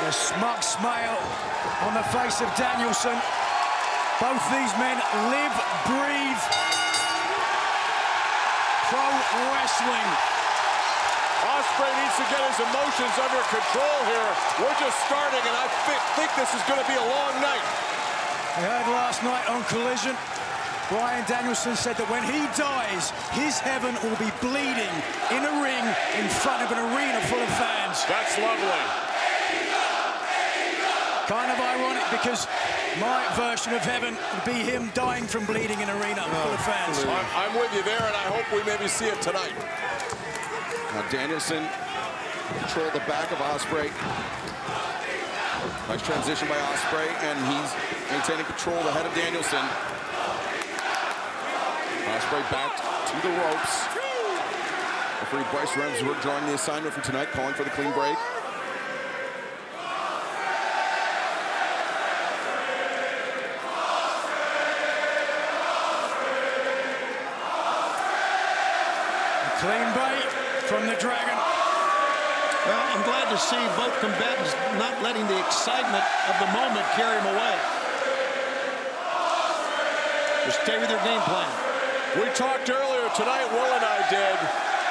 A smug smile on the face of Danielson. Both these men live, breathe pro wrestling. Ospreay needs to get his emotions under control here. We're just starting, and I think this is going to be a long night. We heard last night on Collision, Bryan Danielson said that when he dies, his heaven will be bleeding in a ring in front of an arena full of fans. That's lovely. Kind of ironic, because my version of heaven would be him dying from bleeding in an arena full of fans. I'm with you there, and I hope we maybe see it tonight. Now Danielson controlled the back of Ospreay. Nice transition by Ospreay, and he's maintaining control of the head of Danielson. Ospreay back to the ropes. Referee Bryce Remsburg joining the assignment for tonight, calling for the clean break. Clean break from the Dragon. Well, I'm glad to see both combatants not letting the excitement of the moment carry them away. Just stay with their game plan. We talked earlier tonight, Will and I did.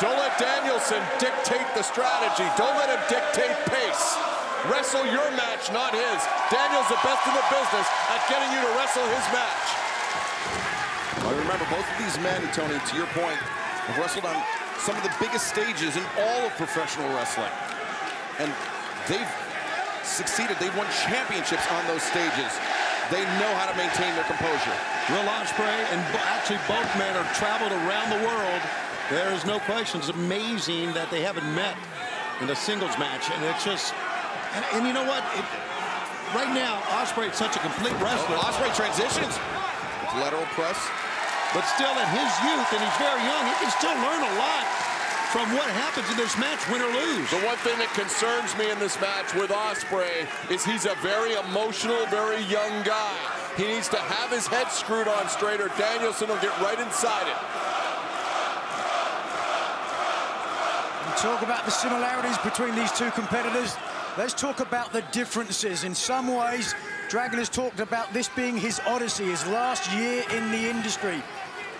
Don't let Danielson dictate the strategy. Don't let him dictate pace. Wrestle your match, not his. Daniel's the best in the business at getting you to wrestle his match. Well, remember, both of these men, Tony, to your point, have wrestled on some of the biggest stages in all of professional wrestling. And they've succeeded. They've won championships on those stages. They know how to maintain their composure. Will Ospreay and actually both men have traveled around the world. There is no question. It's amazing that they haven't met in a singles match. And it's just, and you know what? Right now, Ospreay is such a complete wrestler. Ospreay transitions. It's lateral press. But still, at his youth, and he's very young, he can still learn a lot from what happens in this match, win or lose. The one thing that concerns me in this match with Ospreay is he's a very emotional, very young guy. He needs to have his head screwed on straight, or Danielson will get right inside it. We talk about the similarities between these two competitors. Let's talk about the differences. In some ways, Dragon has talked about this being his odyssey, his last year in the industry.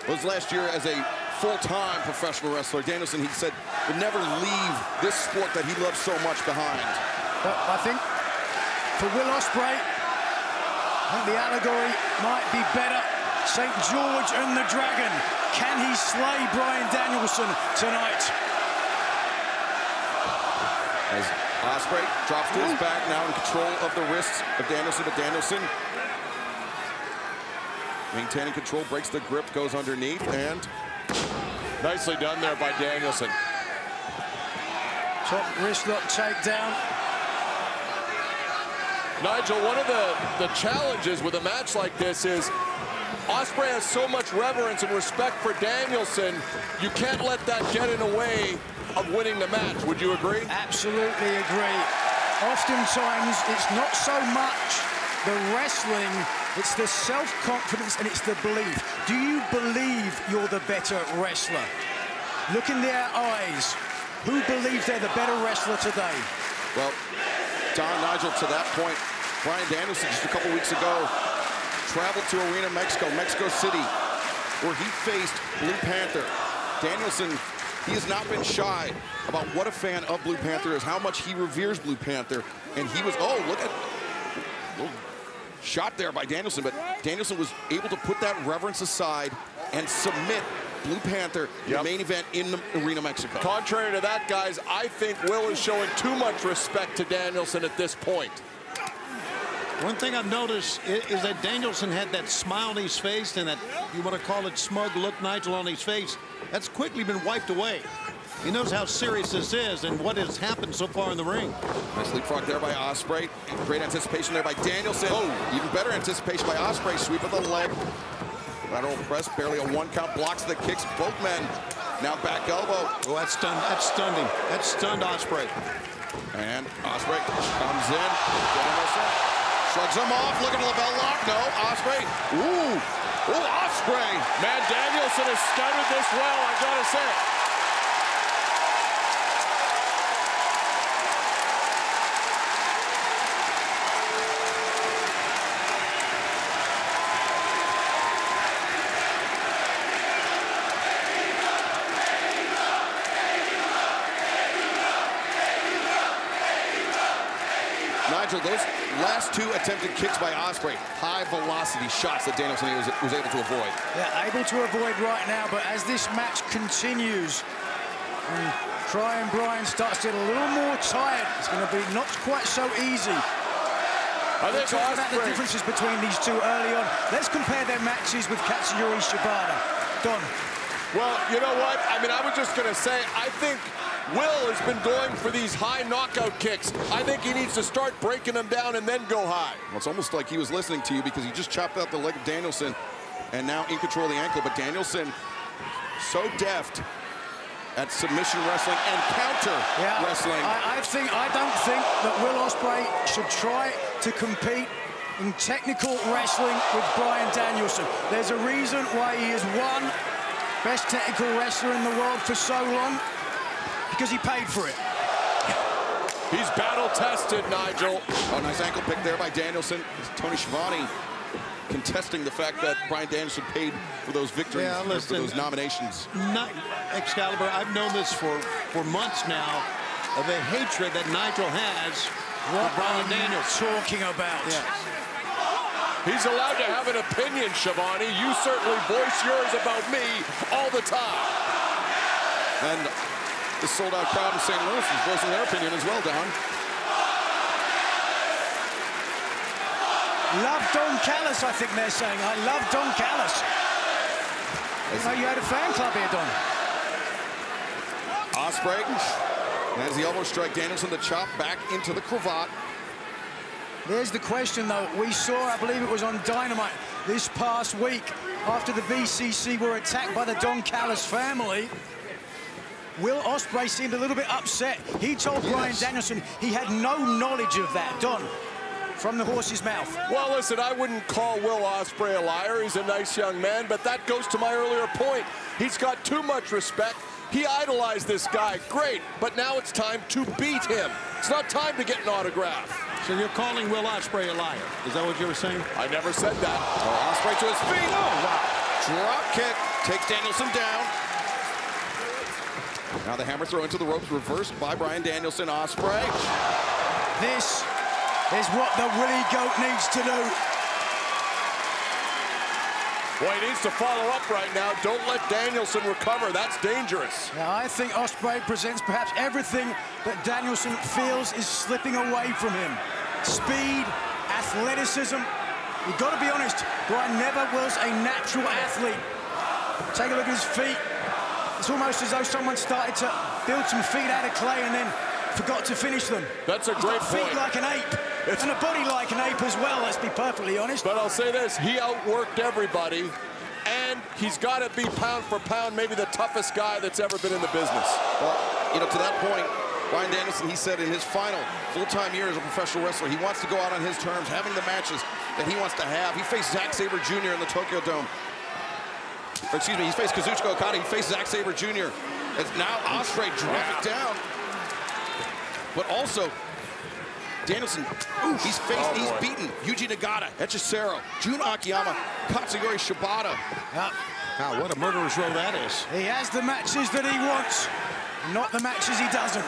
His last year as a full-time professional wrestler. Danielson, he said, would never leave this sport that he loves so much behind. But I think for Will Ospreay, I think the allegory might be better. St. George and the Dragon. Can he slay Bryan Danielson tonight? As Ospreay drops to his back, now in control of the wrists of Danielson, but Danielson maintaining control, breaks the grip, goes underneath, and nicely done there by Danielson. Top wrist lock takedown. Nigel, one of the challenges with a match like this is Ospreay has so much reverence and respect for Danielson, you can't let that get in the way of winning the match. Would you agree? Absolutely agree. Oftentimes, it's not so much the wrestling, it's the self-confidence and it's the belief. Do you believe you're the better wrestler? Look in their eyes. Who believes they're the better wrestler today? Well, Don, Nigel, to that point, Bryan Danielson just a couple weeks ago traveled to Arena, Mexico City, where he faced Blue Panther. Danielson, he has not been shy about what a fan of Blue Panther is, how much he reveres Blue Panther. And he was, oh, look at, little shot there by Danielson, but Danielson was able to put that reverence aside and submit Blue Panther in the main event in the Arena, Mexico. Contrary to that, guys, I think Will is showing too much respect to Danielson at this point. One thing I've noticed is that Danielson had that smile on his face and that, you want to call it smug look, Nigel, on his face. That's quickly been wiped away. He knows how serious this is and what has happened so far in the ring. Nice leapfrog there by Ospreay. Great anticipation there by Danielson. Oh, even better anticipation by Ospreay. Sweep of the leg. Lateral press, barely a one count, blocks the kicks. Both men now back elbow. Oh, that stunned him. That stunned Ospreay. And Ospreay comes in. Danielson shrugs him off, looking to the bell lock. No, Ospreay. Ooh, Ospreay. Man, Danielson has started this well, I gotta say. Nigel, those last two attempted kicks by Ospreay, high-velocity shots that Danielson was able to avoid. Yeah, able to avoid right now, but as this match continues, and Bryan starts to get a little more tired, it's going to be not quite so easy. I think talk about the differences between these two early on. Let's compare their matches with Katsuyori Shibata. Don. Well, you know what? I mean, I was just going to say, I think Will has been going for these high knockout kicks. I think he needs to start breaking them down and then go high. Well, it's almost like he was listening to you because he just chopped out the leg of Danielson and now in control of the ankle. But Danielson, so deft at submission wrestling and counter wrestling. I don't think that Will Ospreay should try to compete in technical wrestling with Bryan Danielson. There's a reason why he is one best technical wrestler in the world for so long, because he paid for it. He's battle-tested, Nigel. Oh, nice ankle pick there by Danielson. Tony Schiavone contesting the fact that Bryan Danielson paid for those victories, for those nominations. Not Excalibur, I've known this for months now, of the hatred that Nigel has for Bryan Danielson. Talking about. Yes. He's allowed to have an opinion, Schiavone. You certainly voice yours about me all the time. And the sold-out crowd in St. Louis is voicing their opinion as well, Don. Love Don Callis, I think they're saying. I love Don Callis. You know, you had a fan club here, Don. Ospreay has the elbow strike. Danielson the chop back into the cravat. There's the question, though. We saw, I believe it was on Dynamite this past week, after the BCC were attacked by the Don Callis family. Will Ospreay seemed a little bit upset. He told Bryan Danielson he had no knowledge of that. Don, from the horse's mouth. Well, listen, I wouldn't call Will Ospreay a liar. He's a nice young man, but that goes to my earlier point. He's got too much respect. He idolized this guy, great, but now it's time to beat him. It's not time to get an autograph. So you're calling Will Ospreay a liar? Is that what you were saying? I never said that. Oh, Ospreay to his feet. Oh, wow. Drop kick takes Danielson down. Now the hammer throw into the ropes, reversed by Bryan Danielson. Ospreay. This is what the Willie Goat needs to do. Boy, he needs to follow up right now. Don't let Danielson recover. That's dangerous. Yeah, I think Ospreay presents perhaps everything that Danielson feels is slipping away from him. Speed, athleticism. You've got to be honest, Bryan never was a natural athlete. Take a look at his feet. It's almost as though someone started to build some feet out of clay and then forgot to finish them. That's a great point. Feet like an ape, and a body like an ape as well, let's be perfectly honest. But I'll say this, he outworked everybody, and he's got to be pound for pound maybe the toughest guy that's ever been in the business. Well, you know, to that point, Bryan Danielson, he said in his final full-time year as a professional wrestler, he wants to go out on his terms, having the matches that he wants to have. He faced Zack Sabre Jr. in the Tokyo Dome. Or excuse me, he's faced Kazuchika Okada, he faced Zack Sabre Jr. As now Ospreay dropping down. But also, Danielson, he's beaten Yuji Nagata, Hechicero, Jun Akiyama, Katsuyori Shibata. Wow, what a murderer's row that is. He has the matches that he wants, not the matches he doesn't.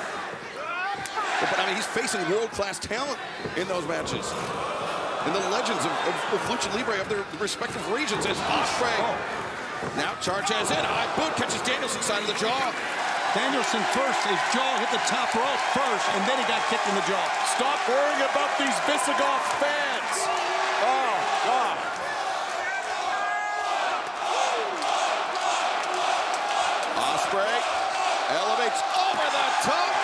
But I mean, he's facing world-class talent in those matches. And the legends of Lucha Libre of their respective regions as Ospreay. Now charges in, high boot, catches Danielson's side of the jaw. Danielson first, his jaw hit the top rope first, and then he got kicked in the jaw. Stop worrying about these Visigoth fans. Oh, God. Ospreay elevates over the top.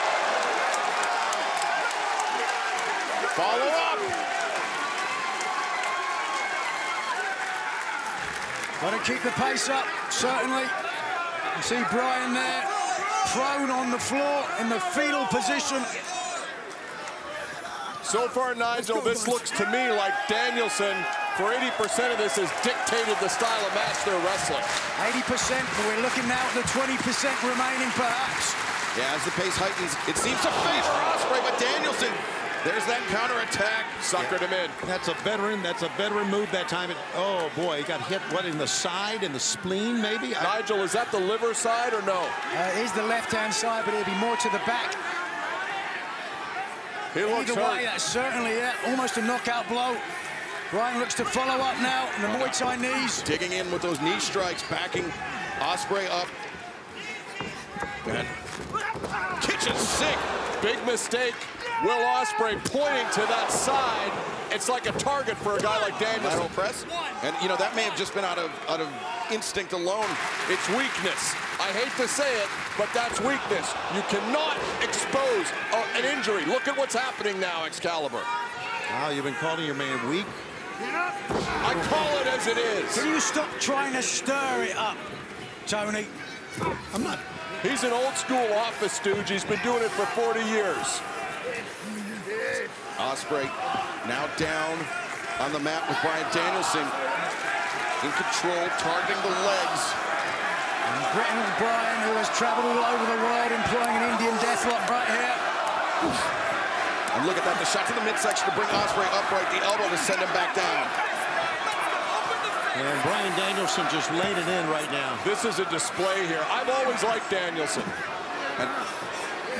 Follow up. Got to keep the pace up, certainly. You see Bryan there, prone on the floor in the fetal position. So far, Nigel, this looks to me like Danielson, for 80% of this, has dictated the style of match they're wrestling. 80%, but we're looking now at the 20% remaining, perhaps. Yeah, as the pace heightens, it seems to favor Ospreay, but Danielson, there's that counterattack. Suckered him in. That's a veteran move that time. Oh, boy, he got hit, what, in the side, in the spleen, maybe? Nigel, is that the liver side or no? It is the left-hand side, but it'll be more to the back. He looks Either hurt. way, that's certainly almost a knockout blow. Bryan looks to follow up now in the Muay Thai knees. Digging in with those knee strikes, backing Ospreay up. And kitchen sink. Big mistake. Will Ospreay pointing to that side. It's like a target for a guy like Danielson. Lateral press. And, you know, that may have just been out of instinct alone. It's weakness. I hate to say it, but that's weakness. You cannot expose an injury. Look at what's happening now, Excalibur. Wow, you've been calling your man weak. I call it as it is. Can you stop trying to stir it up, Tony? I'm not. He's an old school office stooge. He's been doing it for 40 years. Ospreay now down on the mat with Bryan Danielson. In control, targeting the legs. And Bryan, who has traveled all over the world employing an Indian deathlock right here. And look at that, the shot to the midsection to bring Ospreay upright, the elbow to send him back down. And Bryan Danielson just laid it in right now. This is a display here. I've always liked Danielson. And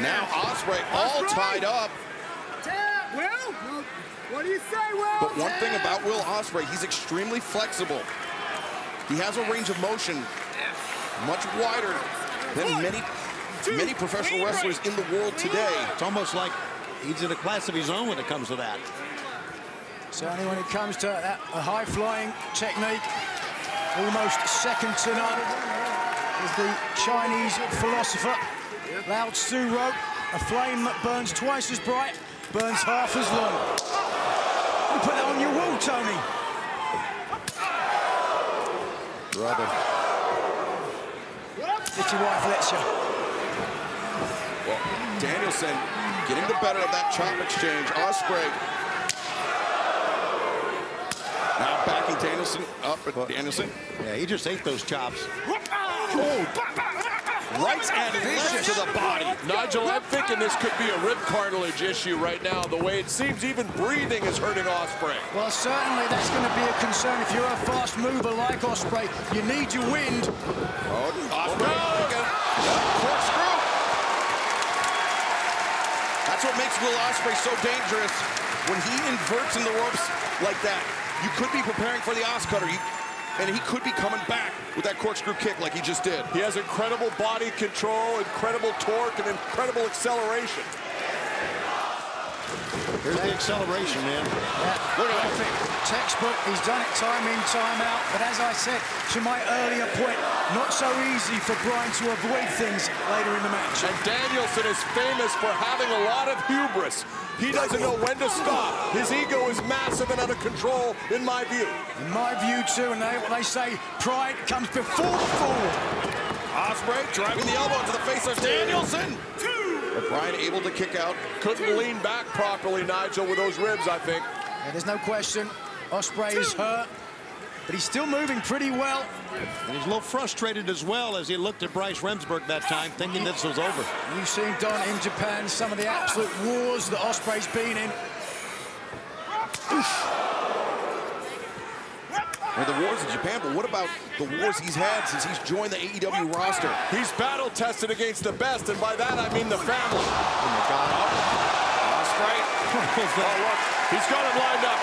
now Ospreay all tied up. Will? What do you say, Will? But one thing about Will Ospreay, he's extremely flexible. He has a range of motion much wider than many professional wrestlers in the world today. It's almost like he's in a class of his own when it comes to that. Certainly when it comes to that high-flying technique, almost second to none, is the Chinese philosopher Lao Tzu wrote, a flame that burns twice as bright, burns half as long. You put that on your wall, Tony. Brother. If your wife lets you. Well, Danielson getting the better of that chop exchange. Ospreay now backing Danielson up, but Danielson. Yeah, he just ate those chops. Right and left to the body. Nigel, I'm thinking this could be a rib cartilage issue right now. The way it seems even breathing is hurting Ospreay. Well, certainly that's going to be a concern if you're a fast mover like Ospreay. You need your wind. Ospreay. Corkscrew. That's what makes Will Ospreay so dangerous. When he inverts in the ropes like that, you could be preparing for the Os cutter. And he could be coming back with that corkscrew kick like he just did. He has incredible body control, incredible torque, and incredible acceleration. Here's the acceleration, man. Yeah, look at that. Textbook. He's done it time in, time out. But as I said to my earlier point, not so easy for Bryan to avoid things later in the match. And Danielson is famous for having a lot of hubris. He doesn't know when to stop. His ego is massive and out of control, in my view. In my view, too, and what they say, pride comes before the fall. Ospreay driving the elbow into the face of Danielson. But Bryan able to kick out. Couldn't lean back properly, Nigel, with those ribs, I think. Yeah, there's no question. Ospreay is hurt, but he's still moving pretty well. And he's a little frustrated as well as he looked at Bryce Remsburg that time, thinking this was over. You've seen Don in Japan, some of the absolute wars that Ospreay's been in. And the wars in Japan, but what about the wars he's had since he's joined the AEW roster? He's battle-tested against the best, and by that I mean the family. Oh, my God. Ospreay. Oh, look, he's got him lined up.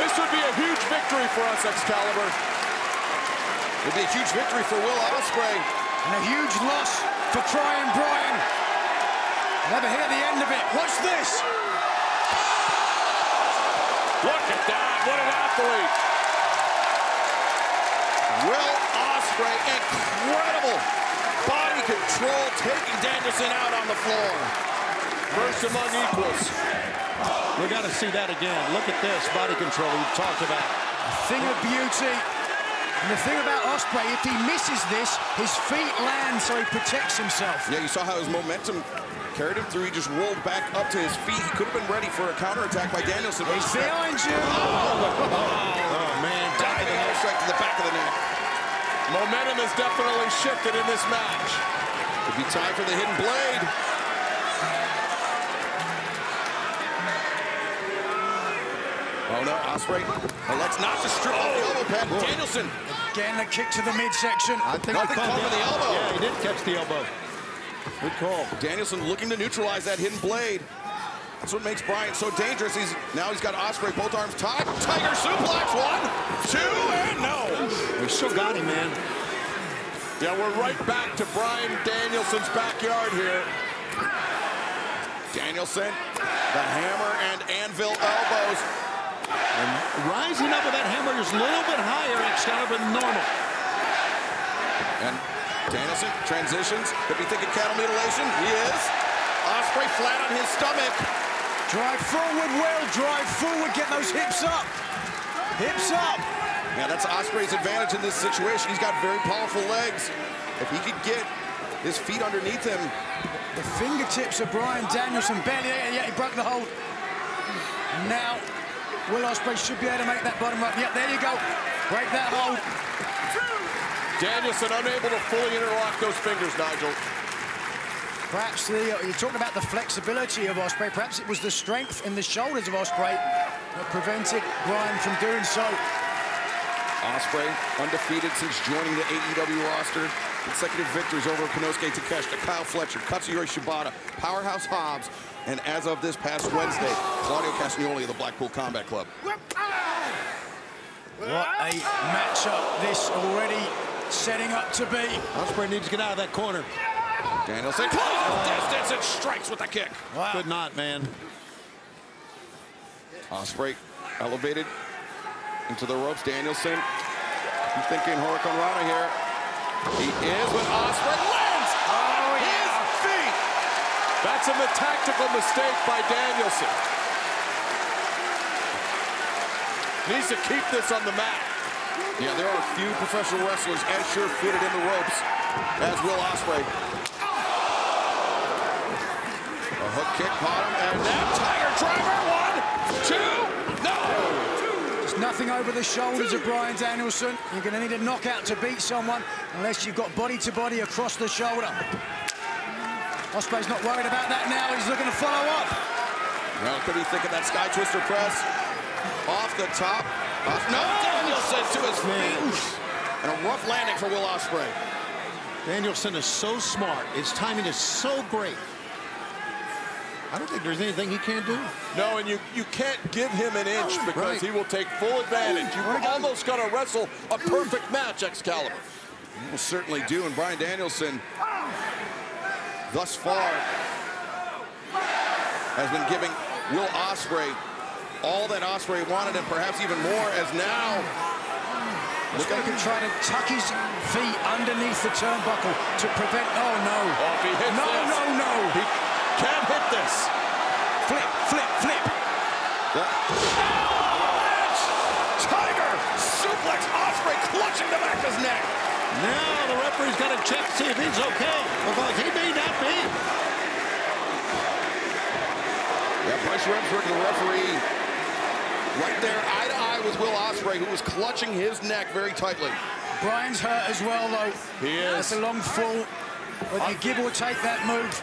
This would be a huge victory for us, Excalibur. It would be a huge victory for Will Ospreay. And a huge loss for trying Bryan. Never hear the end of it. Watch this. Look at that. What an athlete. Will Ospreay, incredible body control, taking Danielson out on the floor. First among equals. We got to see that again. Look at this body control we talked about. A thing of beauty. And the thing about Ospreay, if he misses this, his feet land so he protects himself. Yeah, you saw how his momentum carried him through. He just rolled back up to his feet. He could have been ready for a counterattack by Danielson. He's behind you. Oh, man. Diving air strike to the back of the neck. Momentum has definitely shifted in this match. Could be time for the hidden blade. Oh no, Ospreay elects not to strip off the elbow pad. Danielson. Again, a kick to the midsection. I think Nothing he caught with the elbow. Yeah, he did catch the elbow. Good call. Danielson looking to neutralize that hidden blade. That's what makes Bryan so dangerous. Now he's got Ospreay, both arms tied. Tiger suplex, 1, 2, and no. We still got him, man. Yeah, we're right back to Bryan Danielson's backyard here. Danielson, the hammer and anvil elbows. And rising up with that hammer is a little bit higher, Excalibur, than normal. And Danielson transitions. Could be thinking cattle mutilation. He is. Ospreay flat on his stomach. Drive forward, Will. Drive forward. Get those hips up. Hips up. Yeah, that's Ospreay's advantage in this situation. He's got very powerful legs. If he could get his feet underneath him. The fingertips of Bryan Danielson barely, yeah, he broke the hold. Now, Will Ospreay should be able to make that bottom up. Yep, there you go. Break that hold. Danielson unable to fully interlock those fingers, Nigel. Perhaps you talk about the flexibility of Ospreay. Perhaps it was the strength in the shoulders of Ospreay that prevented Bryan from doing so. Ospreay, undefeated since joining the AEW roster. Consecutive victories over Konosuke Takeshita, Kyle Fletcher, Katsuyori Shibata, Powerhouse Hobbs, and as of this past Wednesday, Claudio Castagnoli of the Blackpool Combat Club. What a matchup this already setting up to be. Ospreay needs to get out of that corner. Danielson closes distance and strikes with a kick. Wow. Could not, man. Ospreay elevated into the ropes. Danielson, I'm thinking Hurricane Rana here. He is when Ospreay lands on his feet. That's a tactical mistake by Danielson. Needs to keep this on the mat. Yeah, there are a few professional wrestlers as sure-footed in the ropes as Will Ospreay. A hook kick caught him, and now Tiger Driver, 1, 2, no! There's nothing over the shoulders of Bryan Danielson. You're going to need a knockout to beat someone unless you've got body-to-body across the shoulder. Ospreay's not worried about that now. He's looking to follow up. Well, could he think of that Sky Twister press? Off the top. No, Danielson to his feet. And a rough landing for Will Ospreay. Danielson is so smart. His timing is so great. I don't think there's anything he can't do. No, and you can't give him an inch because he will take full advantage. You almost got to wrestle a perfect match, Excalibur. You will certainly do, and Bryan Danielson, thus far, has been giving Will Ospreay all that Ospreay wanted and perhaps even more, as now Ospreay can try to tuck his feet underneath the turnbuckle to prevent, oh no. Oh, if he hits this, no. He can't hit this. Flip. Tiger suplex, Ospreay clutching the back of his neck. Now the referee's got to check to see if he's okay, because he may not be. Yeah, Bryce Remsburg, the referee, right there, eye-to-eye with Will Ospreay, who was clutching his neck very tightly. Bryan's hurt as well, though. He is. That's a long fall. Whether you give or take that move.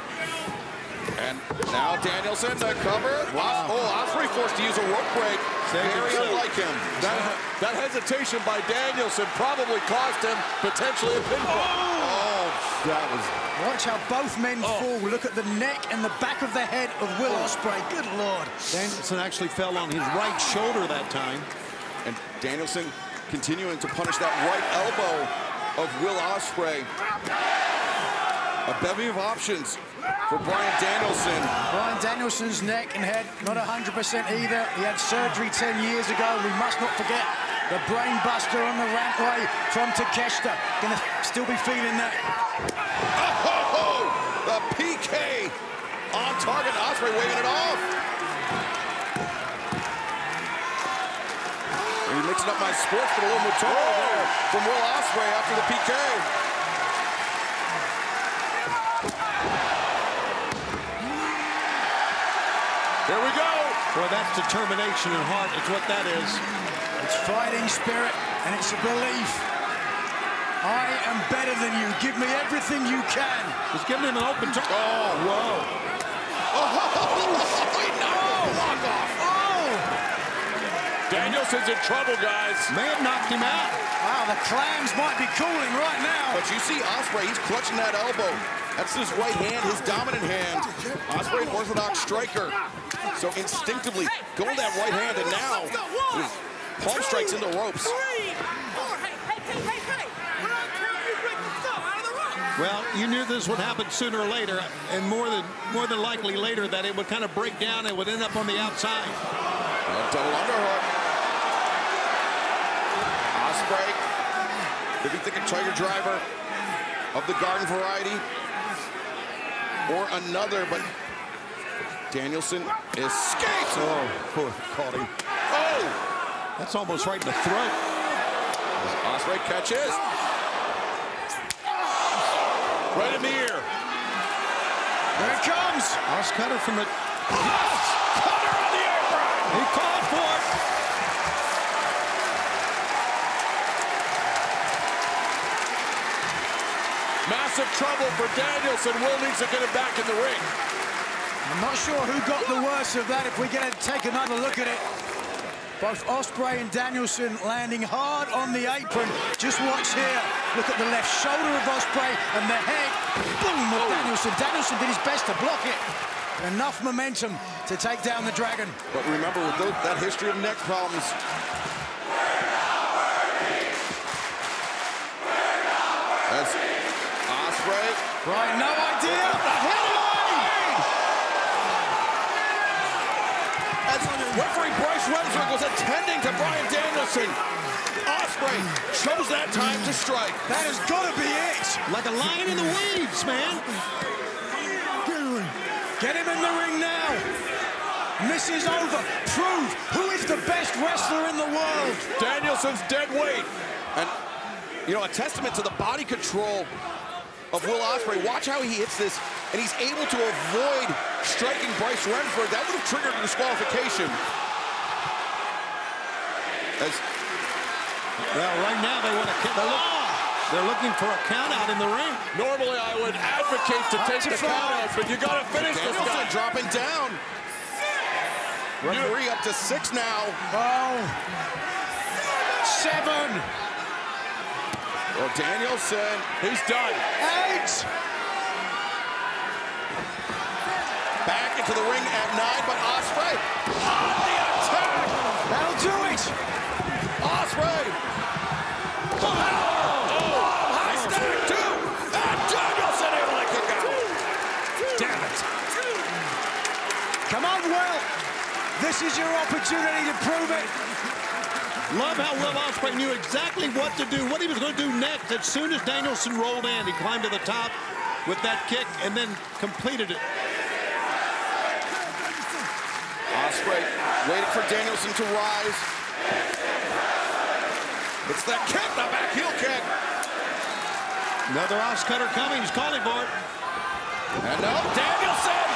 And now Danielson, the cover. Wow. Ospreay forced to use a rope break. Very unlike him. That hesitation by Danielson probably cost him potentially a pinfall. That was... Watch how both men fall. Look at the neck and the back of the head of Will Ospreay. Good Lord. Danielson actually fell on his right shoulder that time. And Danielson continuing to punish that right elbow of Will Ospreay. A bevy of options for Bryan Danielson. Bryan Danielson's neck and head, not 100% either. He had surgery 10 years ago. We must not forget the brain buster on the rampway from Takeshita. Gonna still be feeling that. The PK on target. Ospreay waving it off. Maybe mixing up my sports, but a little Motoro there from Will Ospreay after the PK. Here we go. Boy, that's determination and heart. It's what that is. It's fighting spirit, and it's a belief. I am better than you. Give me everything you can. He's giving him an open target. Oh, whoa. Walk off. Oh! Danielson's in trouble, guys. May have knocked him out. Wow, the clams might be cooling right now. But you see Ospreay, he's clutching that elbow. That's his right hand, his dominant hand. Ospreay, an orthodox striker. So instinctively, going that right hand, and now palm strikes in the ropes. Well, you knew this would happen sooner or later, and more than likely later that it would kind of break down and would end up on the outside. Double underhook. Ospreay, if you think a Tiger Driver of the Garden variety, or another, but Danielson escapes. Oh, caught him. Oh! That's almost right in the throat. Ospreay catches. Right in the ear. Here it comes. Os cutter from the... Cutter on the apron. He called for it. Massive trouble for Danielson. Will needs to get him back in the ring. I'm not sure who got the worst of that if we're going to take another look at it. Both Ospreay and Danielson landing hard on the apron. Just watch here. Look at the left shoulder of Ospreay and the head. Boom of Danielson. Danielson did his best to block it. Enough momentum to take down the Dragon. But remember, with that history of neck problems, as Ospreay. Right, no idea. As referee Bryce Remsburg was attending to Bryan Danielson, Ospreay chose that time to strike. That has got to be it. Like a lion in the weeds, man. Get him in the ring now. This is over. Prove who is the best wrestler in the world. Danielson's dead weight. And, you know, a testament to the body control of Will Ospreay. Watch how he hits this, and he's able to avoid striking Bryce Remsburg. That would have triggered a disqualification. Well, right now they want to kick. They're looking for a count out in the ring. Normally I would advocate to take the count out, but you got to finish this Danielson guy. dropping down. Referee up to 6 now. Oh. 7. Well, Danielson, He's done. 8. back into the ring at 9, but Ospreay on the attack. That'll do it. Ospreay. High stack, too. And Danielson able to kick out. Damn it. Come on, Will. This is your opportunity to prove it. Love how Will Ospreay knew exactly what to do, what he was going to do next. As soon as Danielson rolled in, he climbed to the top with that kick and then completed it. Ospreay waiting for Danielson to rise. It's that kick, the back heel kick. Another Os cutter coming. He's calling for it. And no, Danielson.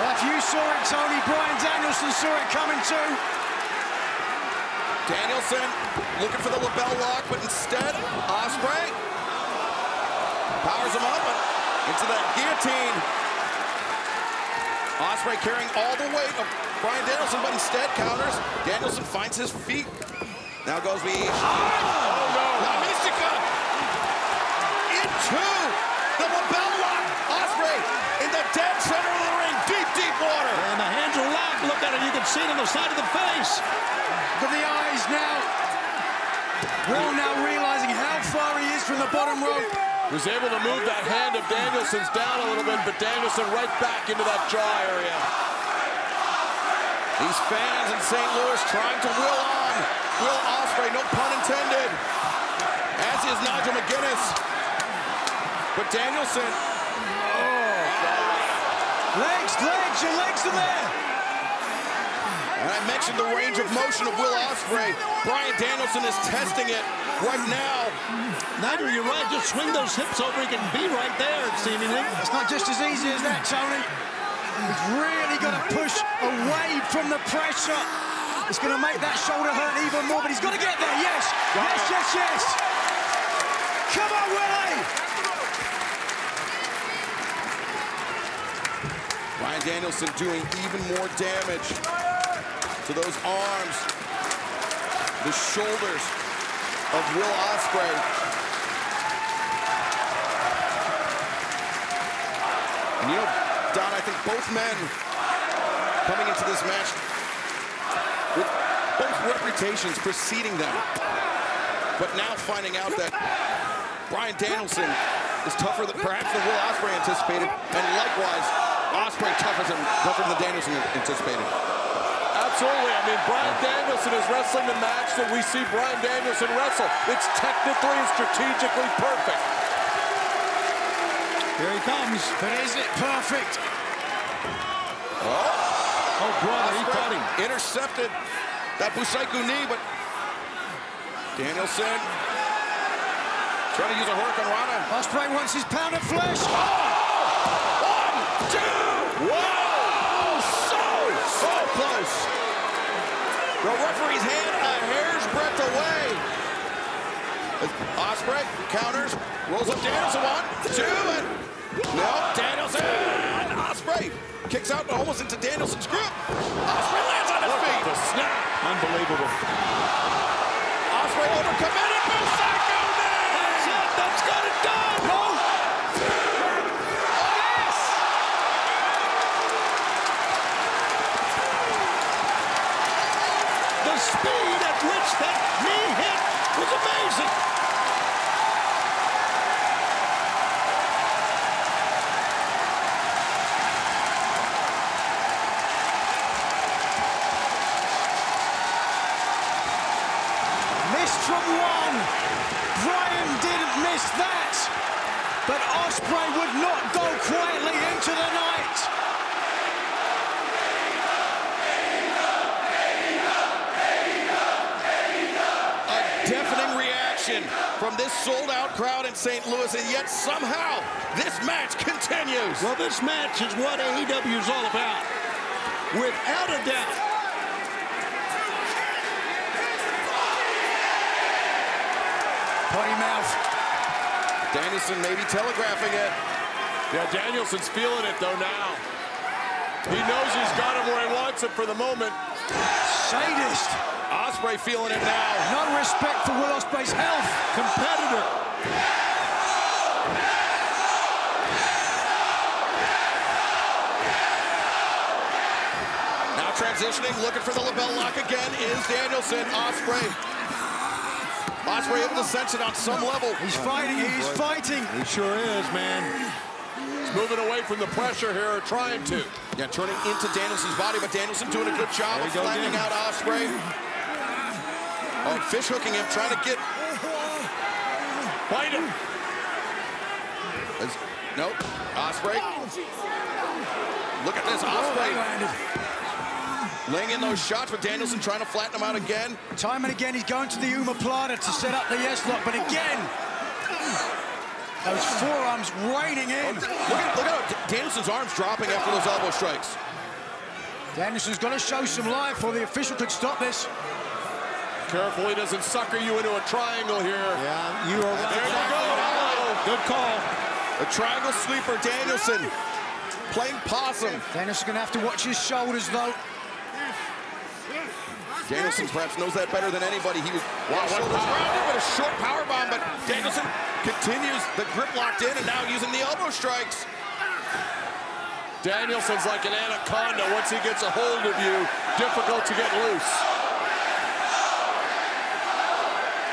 Well, if you saw it, Tony, Bryan Danielson saw it coming too. Danielson looking for the lapel lock, but instead, Ospreay powers him up into that guillotine. Ospreay carrying all the weight of Bryan Danielson, but instead counters. Danielson finds his feet. Now goes behind. Oh no! La Mystica into the lapel lock. Ospreay in the dead center of the ring, deep water. And the hands are locked. Look at it. You can see it on the side of the face. Look at the eyes now. Will now realizing how far he is from the bottom rope. Was able to move that hand of Danielson's down a little bit, but Danielson right back into that jaw area. These fans in St. Louis trying to will on Will Ospreay, no pun intended. As is Nigel McGuinness. But Danielson, Legs, your legs are there. and I mentioned the range of motion of Will Ospreay. Bryan Danielson is testing it right now. Nigel, you're right. Just swing those hips over. He can be right there, seemingly. It's not just as easy as that, Tony. He's really got to push away from the pressure. It's going to make that shoulder hurt even more, but he's got to get there. Yes, yes. Come on, Willie. Bryan Danielson doing even more damage to those arms, the shoulders. of Will Ospreay. And you know, Don, I think both men coming into this match with both reputations preceding them, but now finding out that Bryan Danielson is tougher than perhaps than Will Ospreay anticipated, and likewise, Ospreay tougher than Danielson anticipated. Absolutely. I mean, Bryan Danielson is wrestling the match that we see Bryan Danielson wrestle. It's technically and strategically perfect. Here he comes. But is it perfect? Oh, brother, he caught him. Intercepted that Busaiku knee, but Danielson trying to use a Hurricane Rana. Ospreay wants his pound of flesh. Oh! 1, 2! Whoa! So close. The referee's hand a hair's breadth away. Ospreay counters, rolls up Danielson. 1, 2, and no, Danielson! Ospreay kicks out almost into Danielson's grip. Ospreay lands on his feet. The snap. Unbelievable. Ospreay overcommitted. Busaiku knee! That's it. That's got it done. No. Yes! The speed at which that knee hit was amazing. From one. Bryan didn't miss that. But Ospreay would not go quietly into the night. A deafening reaction from this sold-out crowd in St. Louis, and yet somehow this match continues. Well, this match is what AEW is all about. Without a doubt. Potty mouth. Danielson maybe telegraphing it. Yeah, Danielson's feeling it, though, now. He knows he's got him where he wants it for the moment. Sadist. Ospreay feeling it now. No respect for Will Ospreay's health. Competitor. Now transitioning, looking for the label lock again is Danielson. Ospreay able to sense it on some level. He's fighting, he's fighting. He sure is, man. He's moving away from the pressure here, or trying to. Yeah, turning into Danielson's body, but Danielson doing a good job of flattening out Ospreay. Oh, fish hooking him, trying to get... Bite him. Nope, Ospreay. Look at this, Ospreay. Laying in those shots, but Danielson trying to flatten him out again. Time and again, he's going to the omoplata to set up the S-lock, but again, those forearms raining in. Look at Danielson's arms dropping after those elbow strikes. Danielson's got to show some life, or the official could stop this. Careful he doesn't sucker you into a triangle here. Yeah, you are right. There you go. Good call. A triangle sweeper, Danielson playing possum. Danielson's going to have to watch his shoulders, though. Danielson perhaps knows that better than anybody. He was shoulders rounded with a short power bomb, but Danielson continues the grip locked in and now using the elbow strikes. Danielson's like an anaconda. Once he gets a hold of you, difficult to get loose.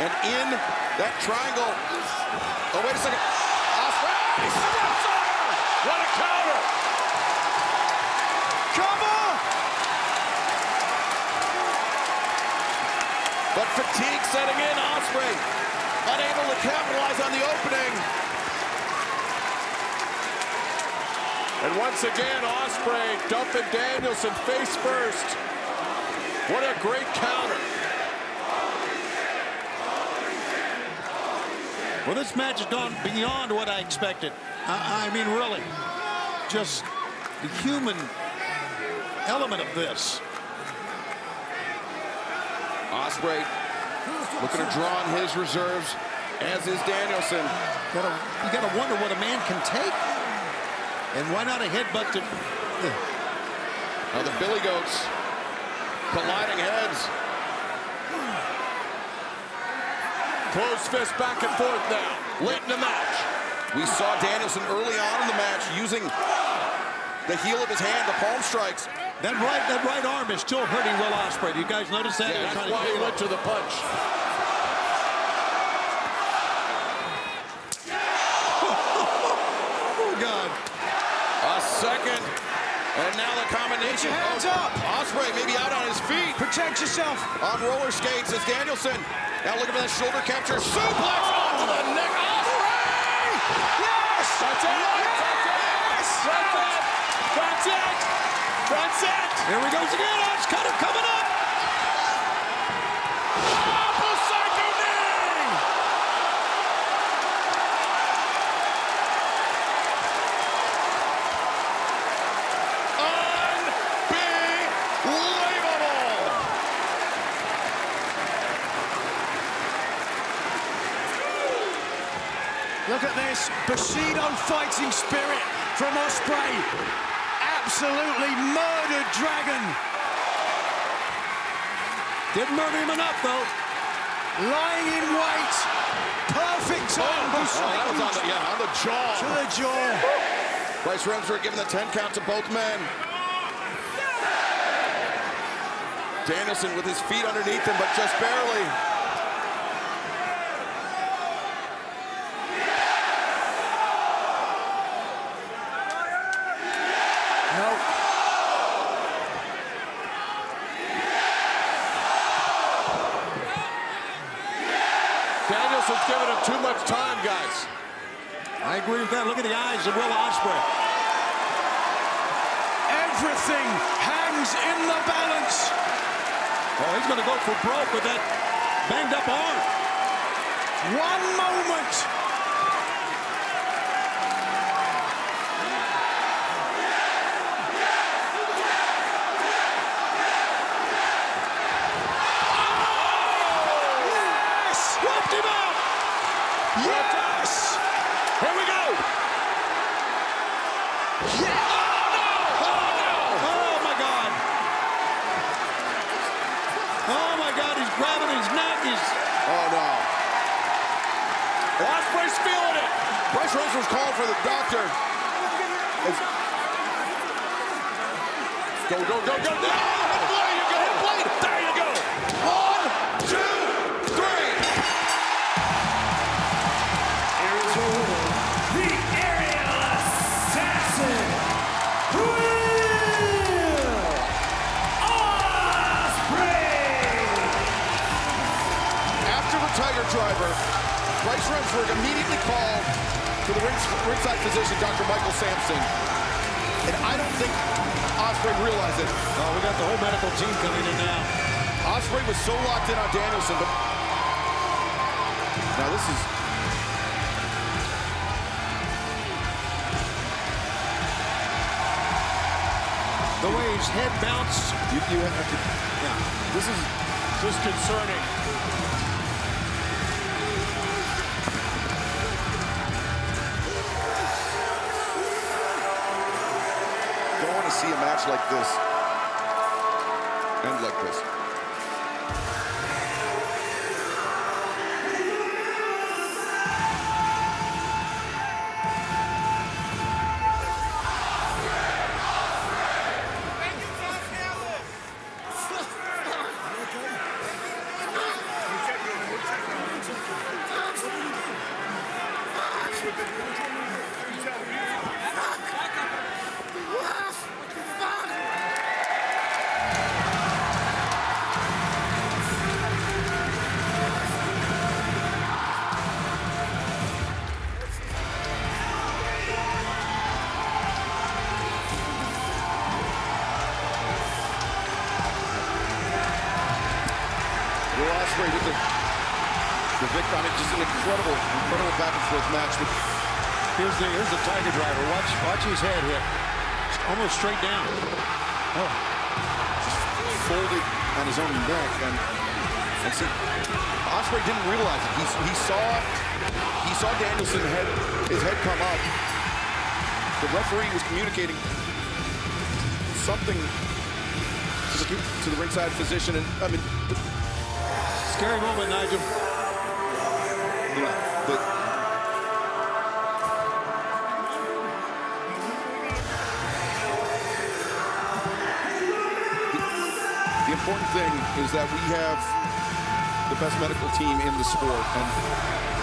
And in that triangle, oh, wait a second. Ospreay! What a counter! Cover! But fatigue setting in, Ospreay unable to capitalize on the opening. And once again, Ospreay dumping Danielson face first. What a great counter. Well, this match has gone beyond what I expected. I mean, really, just the human element of this. Ospreay looking to draw on his reserves, as is Danielson. You gotta wonder what a man can take. And why not a headbutt to... Now the Billy Goats colliding heads. Close fist back and forth now, late in the match. We saw Danielson early on in the match using the heel of his hand, the palm strikes. That right arm is still hurting Will Ospreay. Do you guys notice that? Yeah, that's why he went to the punch. Oh, God. A second. And now the combination. Get your hands up. Ospreay maybe out on his feet. Protect yourself. On roller skates is Danielson. Now looking for that shoulder capture. Suplex onto the neck. Ospreay! Yes! That's it! Yes! That's it! That's it! That's it! Here we goes again. It's kind of coming up. Apple Psycho knee! Unbelievable! Look at this. Bushido fighting spirit from Ospreay. Absolutely murdered Dragon. Didn't murder him enough, though. Lying in wait. Perfect time. That was on the jaw. To the jaw. Bryce Remsburg giving the 10 count to both men. Danielson with his feet underneath him, but just barely. No. Danielson's giving him too much time, guys. I agree with that. Look at the eyes of Will Ospreay. Everything hangs in the balance. Oh, he's going to go for broke with that banged up arm. One moment. Yes! Whipped him out. Yes! Here we go! Yeah! Oh, my God. Oh, my God. He's grabbing his neck. Oh, no. Ospreay's feeling it! Bryce Remsburg's calling for the doctor. Go, go, go, go! No! There you go! Blade! There you go! 1, 2, 3. Arizona, the aerial assassin, Will Ospreay! After the Tiger Driver, Bryce Remsburg immediately called for the ringside physician, Dr. Michael Sampson. And I don't think Ospreay realized it. Oh, we got the whole medical team coming in now. Ospreay was so locked in on Danielson, but now this is... The way his head bounced. You have to... Yeah. This is... Disconcerting. Don't want to see a match like this end like this. Will Ospreay with the victory. I mean, just an incredible back and forth match. Here's the Tiger Driver. Watch his head hit. Just almost straight down. Oh. Just folded on his own neck. And see, Ospreay didn't realize it. He saw Danielson his head come up. The referee was communicating something to the ringside physician. And I mean, Scary moment, Nigel. You know, the important thing is that we have the best medical team in the sport, and